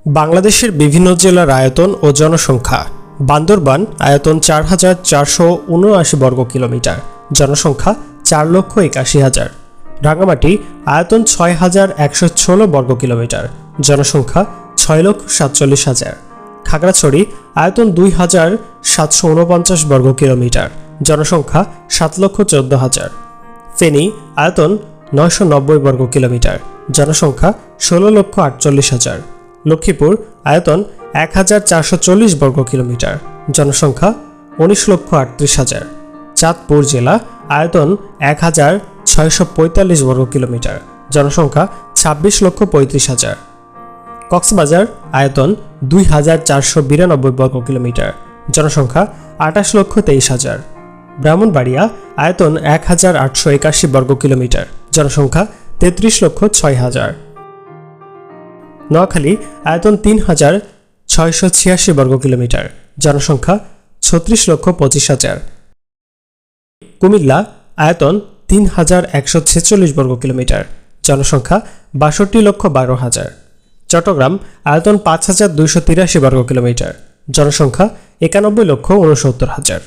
বাংলাদেশের বিভিন্ন জেলার আয়তন ও জনসংখ্যা। বান্দরবান আয়তন ৪,৪৭৯ বর্গ কিলোমিটার, জনসংখ্যা ৪,৮১,০০০। রাঙামাটি আয়তন ৬,১১৬ বর্গ কিলোমিটার, জনসংখ্যা ৬,৪৭,০০০। খাগড়াছড়ি আয়তন ২,৭৪৯ বর্গ কিলোমিটার, জনসংখ্যা ৭,১৪,০০০। ফেনী আয়তন ৯৯০ বর্গ কিলোমিটার, জনসংখ্যা ১৬,৪৮,০০০। লক্ষ্মীপুর আয়তন ১,৪৪০ বর্গ কিলোমিটার, জনসংখ্যা ১৯,৩৮,০০০। চাঁদপুর জেলা আয়তন ১,৬৪৫ বর্গ কিলোমিটার, জনসংখ্যা ২৬,৩৫,০০০। কক্সবাজার আয়তন ২,৪৯২ বর্গ কিলোমিটার, জনসংখ্যা ২৮,২৩,০০০। ব্রাহ্মণবাড়িয়া আয়তন ১,৮৮১ বর্গ কিলোমিটার, জনসংখ্যা ৩৩,০৬,০০০। নোয়াখালী আয়তন ৩,৬৮৬ বর্গ কিলোমিটার, জনসংখ্যা ৩৬,২৫,০০০। কুমিল্লা আয়তন ৩,১৪৬ বর্গ কিলোমিটার, জনসংখ্যা ৬২,১২,০০০। চট্টগ্রাম আয়তন ৫,২৮৩ বর্গ কিলোমিটার, জনসংখ্যা ৯১,৬৯,০০০।